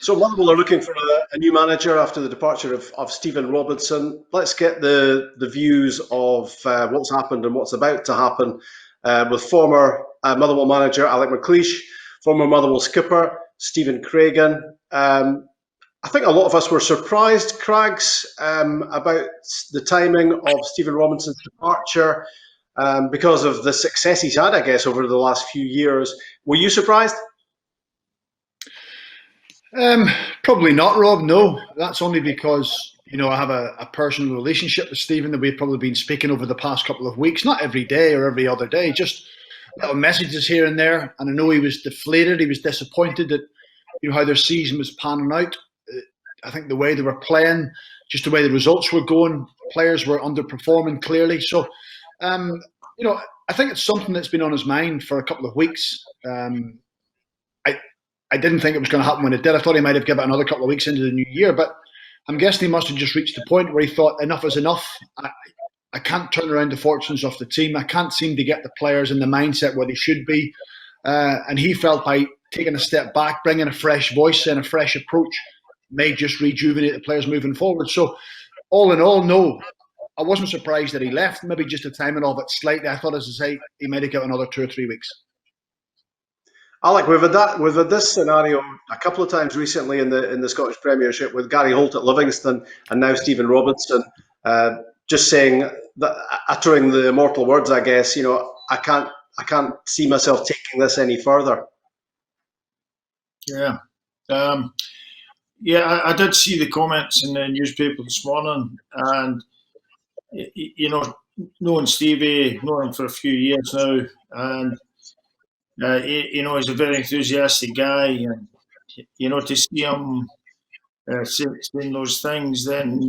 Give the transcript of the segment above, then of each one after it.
So Motherwell are looking for a new manager after the departure of Stephen Robinson. Let's get the views of what's happened and what's about to happen with former Motherwell manager Alex McLeish, former Motherwell skipper Stephen Craigan. I think a lot of us were surprised, Craigs, about the timing of Stephen Robinson's departure because of the success he's had, I guess, over the last few years. Were you surprised? Probably not, Rob. No, that's only because I have a personal relationship with Stephen that we've probably been speaking over the past couple of weeks, not every day or every other day, just little messages here and there. And I know he was deflated, he was disappointed that how their season was panning out. I think the way they were playing, just the way the results were going, players were underperforming clearly. So, I think it's something that's been on his mind for a couple of weeks. I didn't think it was going to happen when it did. I thought he might have given it another couple of weeks into the new year, but I'm guessing he must have just reached the point where he thought enough is enough. I can't turn around the fortunes of the team. I can't seem to get the players in the mindset where they should be. And he felt by taking a step back, bringing a fresh voice and a fresh approach may just rejuvenate the players moving forward. So all in all, no, I wasn't surprised that he left. Maybe just the timing of it slightly. I thought, as I say, he might have got another 2 or 3 weeks. Alec, we've had this scenario a couple of times recently in the Scottish Premiership with Gary Holt at Livingston and now Stephen Robinson just saying that, uttering the immortal words, I guess, I can't see myself taking this any further. Yeah. I did see the comments in the newspaper this morning, and knowing Stevie, known him for a few years now, and he's a very enthusiastic guy, and to see him saying those things, then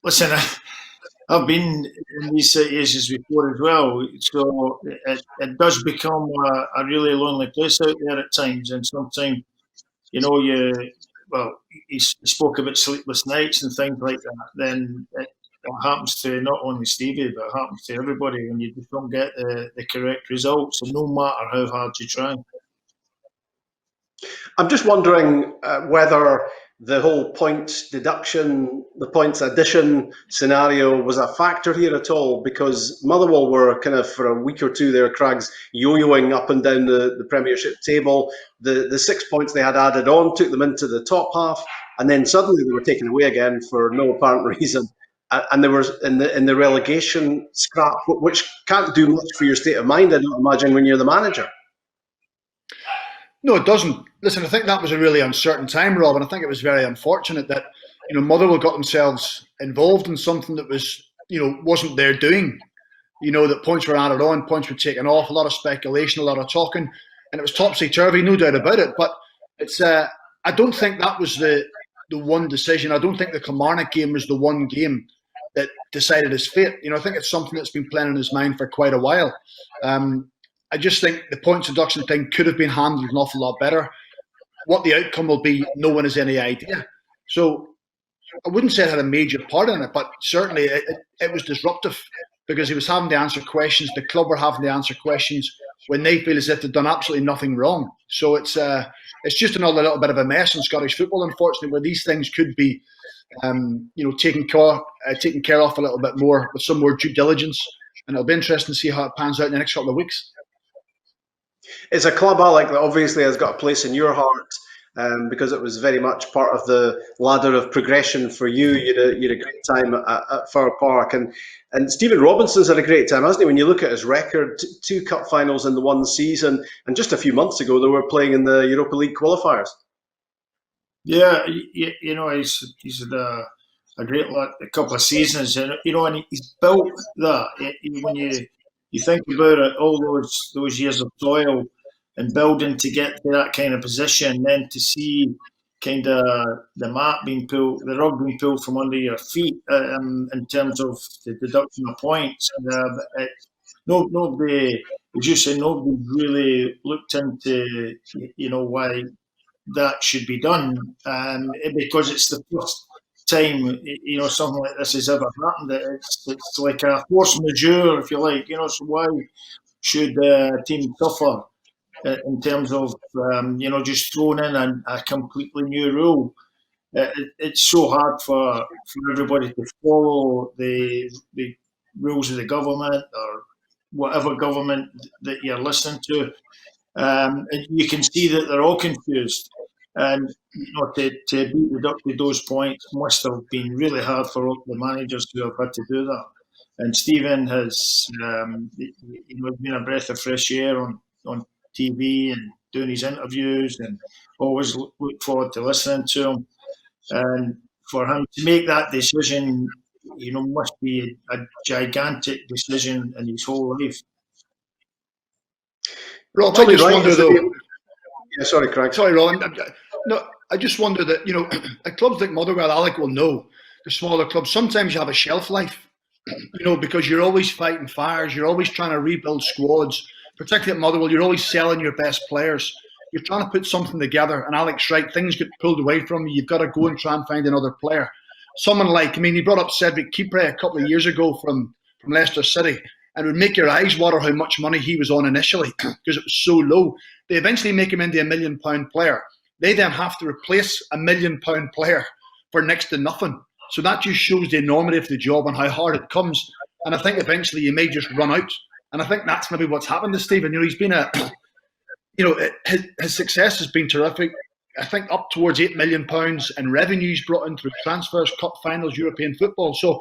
listen, I've been in these situations before as well, so it does become a really lonely place out there at times, and sometimes he spoke about sleepless nights and things like that. Then it happens to not only Stevie, but it happens to everybody when you just don't get the correct results, and no matter how hard you try. I'm just wondering whether the whole points deduction, the points addition scenario was a factor here at all, because Motherwell were kind of for a week or two there, Craigs, yo-yoing up and down the Premiership table. The 6 points they had added on took them into the top half, and then suddenly they were taken away again for no apparent reason. And they were in the relegation scrap, which can't do much for your state of mind, I don't imagine, when you're the manager. No, it doesn't. Listen, I think that was a really uncertain time, Rob, and I think it was very unfortunate that Motherwell got themselves involved in something that was wasn't their doing. That points were added on, points were taken off, a lot of speculation, a lot of talking, and it was topsy-turvy, no doubt about it. But it's I don't think that was the one decision. I don't think the Kilmarnock game was the one game that decided his fate. I think it's something that's been playing in his mind for quite a while. I just think the points deduction thing could have been handled an awful lot better. What the outcome will be, no one has any idea. So I wouldn't say it had a major part in it, but certainly it was disruptive because he was having to answer questions. The club were having to answer questions when they feel as if they've done absolutely nothing wrong. So it's just another little bit of a mess in Scottish football, unfortunately, where these things could be taken care of a little bit more with some more due diligence. And it'll be interesting to see how it pans out in the next couple of weeks. It's a club, Alec, that obviously has got a place in your heart because it was very much part of the ladder of progression for you. You had a great time at Fir Park. And Stephen Robinson's had a great time, hasn't he? When you look at his record, 2 cup finals in the one season, and just a few months ago they were playing in the Europa League qualifiers. Yeah, he's had a great a couple of seasons, and and he's built that. When you think about it, all those years of toil and building to get to that kind of position, then to see kind of the mat being pulled, the rug being pulled from under your feet in terms of the deduction of points. Nobody, as you say, nobody really looked into why that should be done, because it's the first time something like this has ever happened. It's like a force majeure, if you like. So why should a team suffer in terms of just throwing in a completely new rule. It's so hard for everybody to follow the rules of the government or whatever government that you're listening to. And you can see that they're all confused. And to be deducted those points must have been really hard for all the managers who have had to do that. And Stephen has been a breath of fresh air on TV and doing his interviews, and always look forward to listening to him. And for him to make that decision, must be a gigantic decision in his whole life. Rob, I just wonder though. Yeah, sorry, Craig. Sorry, Rob. No, I just wonder that at clubs like Motherwell, Alec will know, the smaller clubs, sometimes you have a shelf life. Because you're always fighting fires, you're always trying to rebuild squads. Particularly at Motherwell, you're always selling your best players. You're trying to put something together, and Alex, right, things get pulled away from you. You've got to go and try and find another player. Someone like, he brought up Cedric Kipre a couple of years ago from Leicester City, and it would make your eyes water how much money he was on initially because it was so low. They eventually make him into £1 million player. They then have to replace £1 million player for next to nothing. So that just shows the enormity of the job and how hard it comes. And I think eventually you may just run out. And I think that's maybe what's happened to Stephen. He's been his success has been terrific. I think up towards £8 million in revenues brought in through transfers, cup finals, European football. So,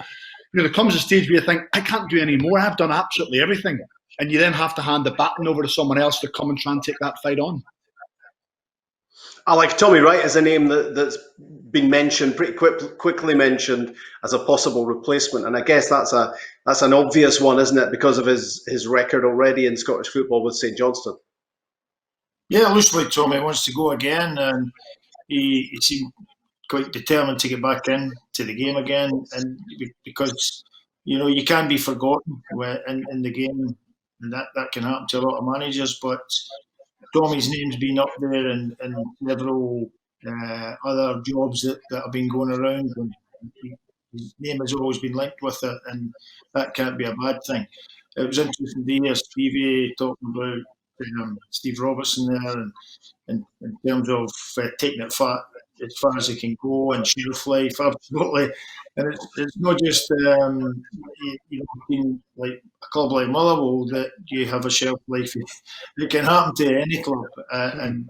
there comes a stage where you think, I can't do any more. I've done absolutely everything. And you then have to hand the baton over to someone else to come and try and take that fight on. I like Tommy Wright is a name that's been mentioned, pretty quickly mentioned as a possible replacement, and I guess that's an obvious one, isn't it, because of his record already in Scottish football with St Johnstone. Yeah, it looks like Tommy wants to go again, and he seemed quite determined to get back into the game again, and because you can be forgotten in the game, and that can happen to a lot of managers, but Tommy's name's been up there in several other jobs that have been going around, and his name has always been linked with it, and that can't be a bad thing. It was interesting to hear Stevie talking about Steve Robertson there, and in terms of taking it as far as it can go and shelf life, absolutely. And it's not just being like a club like Motherwell that you have a shelf life. It can happen to any club, and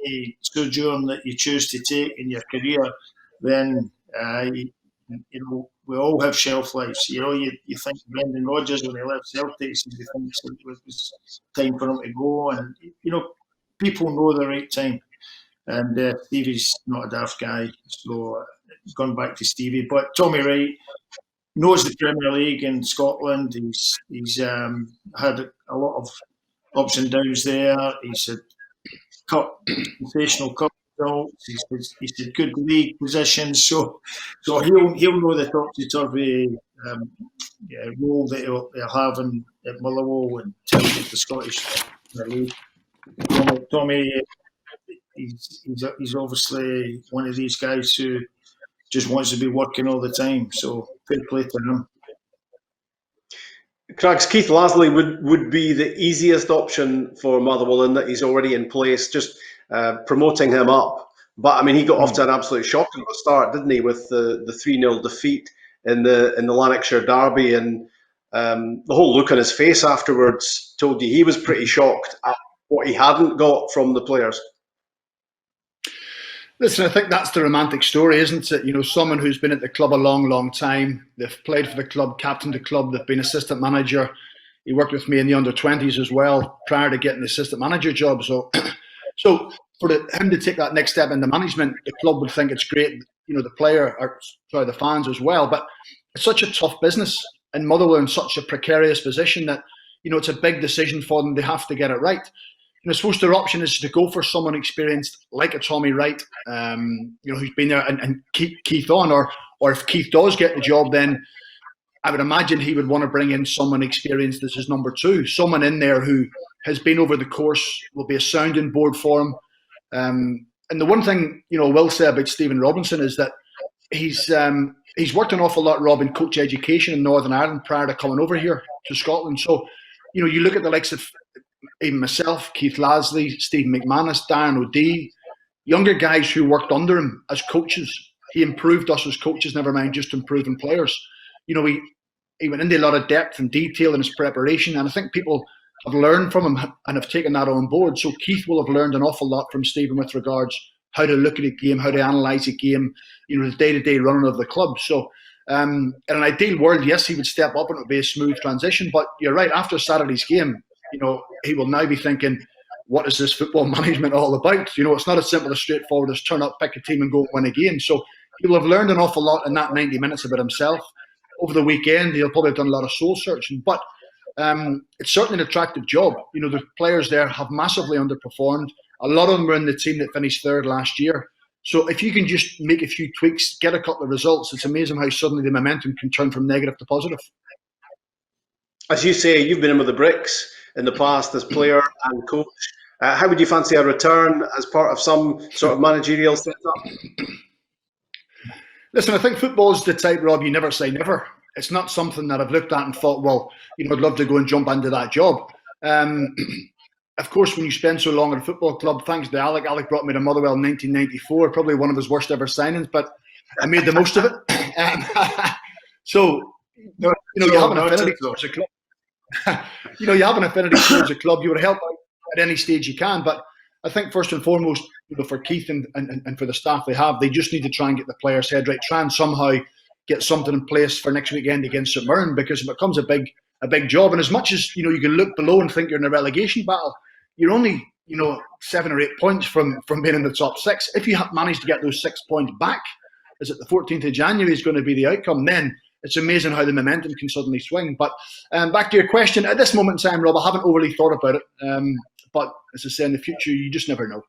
a sojourn that you choose to take in your career, then we all have shelf lives. You think Brendan Rodgers when he left Celtics, you think it was time for him to go, and people know the right time. And Stevie's not a daft guy, so gone back to Stevie. But Tommy Wright knows the Premier League in Scotland. He's had a lot of ups and downs there. He's had sensational cup results. He's had good league positions. So he'll know the topsy-turvy role that he'll have at Motherwell and tell the Scottish League. Tommy. He's obviously one of these guys who just wants to be working all the time. So fair play to him. Craigs, Keith Lasley would be the easiest option for Motherwell in that he's already in place, just promoting him up. But he got off to an absolute shocker at the start, didn't he, with the 3-0 defeat in the Lanarkshire derby, and the whole look on his face afterwards told you he was pretty shocked at what he hadn't got from the players. Listen, I think that's the romantic story, isn't it? Someone who's been at the club a long, long time. They've played for the club, captained the club. They've been assistant manager. He worked with me in the under-20s as well prior to getting the assistant manager job. So for him to take that next step into management, the club would think it's great. The fans as well. But it's such a tough business, and Motherwell in such a precarious position that it's a big decision for them. They have to get it right. I suppose their option is to go for someone experienced like a Tommy Wright, who's been there, and keep Keith on. Or if Keith does get the job, then I would imagine he would want to bring in someone experienced as his number two, someone in there who has been over the course, will be a sounding board for him. And the one thing I will say about Stephen Robinson is that he's worked an awful lot, Rob, in coach education in Northern Ireland prior to coming over here to Scotland. So you look at the likes of even myself, Keith Lasley, Stephen McManus, Darren O'Dea, younger guys who worked under him as coaches. He improved us as coaches, never mind just improving players. He went into a lot of depth and detail in his preparation, and I think people have learned from him and have taken that on board. So Keith will have learned an awful lot from Stephen with regards how to look at a game, how to analyse a game, the day-to-day running of the club. So in an ideal world, yes, he would step up and it would be a smooth transition. But you're right, after Saturday's game, he will now be thinking, what is this football management all about? It's not as simple as straightforward as turn up, pick a team and go and win a game. So he will have learned an awful lot in that 90 minutes about himself. Over the weekend, he'll probably have done a lot of soul searching. But it's certainly an attractive job. The players there have massively underperformed. A lot of them were in the team that finished third last year. So if you can just make a few tweaks, get a couple of results, it's amazing how suddenly the momentum can turn from negative to positive. As you say, you've been in with the bricks in the past as player and coach. How would you fancy a return as part of some sort of managerial setup? Listen, I think football is the type, Rob, you never say never. It's not something that I've looked at and thought, well, I'd love to go and jump into that job. Of course, when you spend so long at a football club, thanks to Alec brought me to Motherwell in 1994, probably one of his worst ever signings, but I made the most of it. So, you have an affinity towards a club. You have an affinity towards a club. You would help out at any stage you can, but I think first and foremost, for Keith and for the staff they have, they just need to try and get the players' head right, try and somehow get something in place for next weekend against St Mirren, because it becomes a big job. And as much as you can look below and think you're in a relegation battle, you're only 7 or 8 points from being in the top 6. If you manage to get those 6 points back, is it the 14th of January is going to be the outcome? Then it's amazing how the momentum can suddenly swing. But back to your question, at this moment in time, Rob, I haven't overly thought about it. But as I say, in the future, you just never know.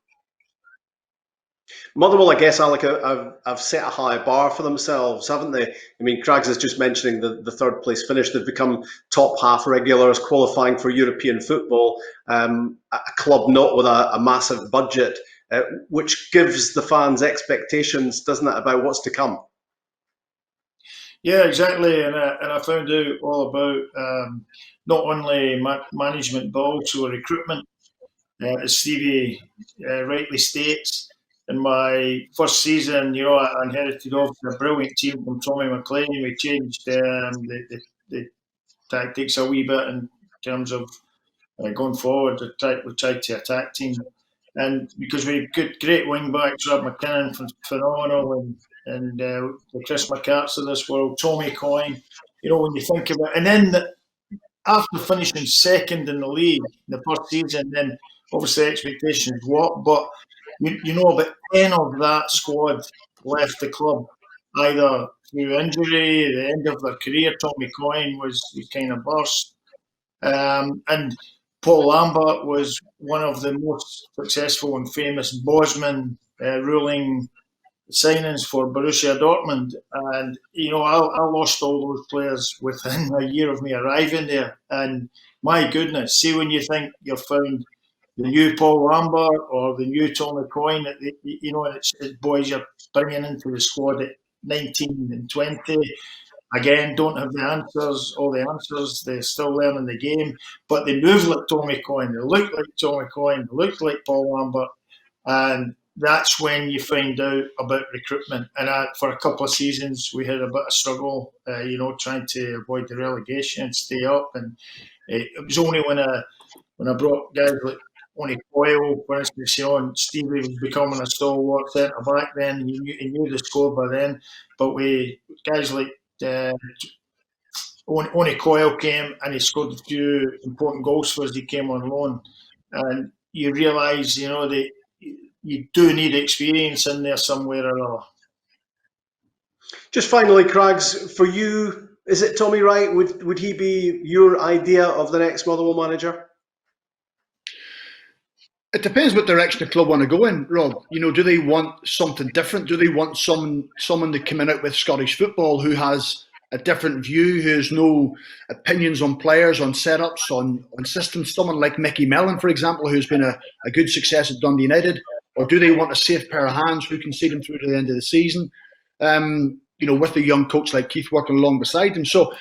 Motherwell, I guess, Alec, have set a high bar for themselves, haven't they? I mean, Craigs is just mentioning the third place finish. They've become top half regulars, qualifying for European football. A club not with a massive budget, which gives the fans expectations, doesn't it, about what's to come? Yeah, exactly. And I found out all about not only management but also recruitment. As Stevie rightly states, in my first season, I inherited obviously a brilliant team from Tommy McLean. We changed the tactics a wee bit in terms of going forward. We tried to attack team, and because we got great wing backs, Rob MacLean, phenomenal, and the Chris McCarts of this world, Tommy Coyne. When you think about it, and then after finishing second in the league the first season, then obviously expectations what, but about 10 of that squad left the club either through injury, the end of their career. Tommy Coyne was kind of burst, and Paul Lambert was one of the most successful and famous Bosman ruling signings for Borussia Dortmund, and I lost all those players within a year of me arriving there. And my goodness, see when you think you've found the new Paul Lambert or the new Tommy Coyne, and it's boys you're bringing into the squad at 19 and 20. Again, don't have the answers, all the answers. They're still learning the game, but they move like Tommy Coyne. They look like Tommy Coyne. They look like Paul Lambert, and that's when you find out about recruitment. And for a couple of seasons, we had a bit of struggle, trying to avoid the relegation and stay up. And it was only when I brought guys like Only Coyle, for instance, and Stevie was becoming a stalwart centre back then. He knew the score by then. But guys like Only Coyle came and he scored a few important goals for us. He came on loan. And you realise, that you do need experience in there somewhere or other. Just finally, Craigs, for you, is it Tommy Wright? Would he be your idea of the next Motherwell manager? It depends what direction the club want to go in, Rob. Do they want something different? Do they want someone to come in out with Scottish football who has a different view, who has no opinions on players, on setups, on systems? Someone like Mickey Mellon, for example, who's been a good success at Dundee United. Or do they want a safe pair of hands who can see them through to the end of the season? With a young coach like Keith working along beside them. So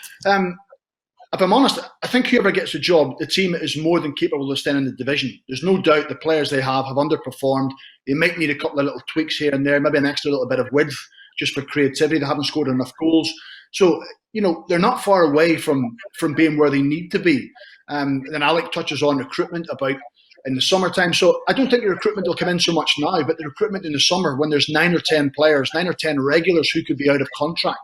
if I'm honest, I think whoever gets the job, the team is more than capable of staying in the division. There's no doubt the players they have underperformed. They might need a couple of little tweaks here and there, maybe an extra little bit of width just for creativity. They haven't scored enough goals. So, they're not far away from being where they need to be. Then Alec touches on recruitment about in the summertime. So I don't think the recruitment will come in so much now, but the recruitment in the summer when there's 9 or 10 players, 9 or 10 regulars who could be out of contract,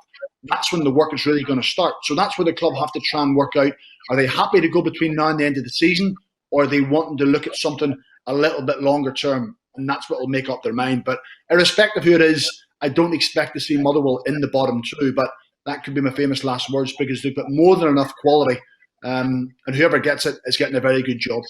that's when the work is really going to start. So that's where the club have to try and work out, are they happy to go between now and the end of the season, or are they wanting to look at something a little bit longer term? And that's what will make up their mind. But irrespective of who it is, I don't expect to see Motherwell in the bottom 2, but that could be my famous last words because they've got more than enough quality, and whoever gets it is getting a very good job.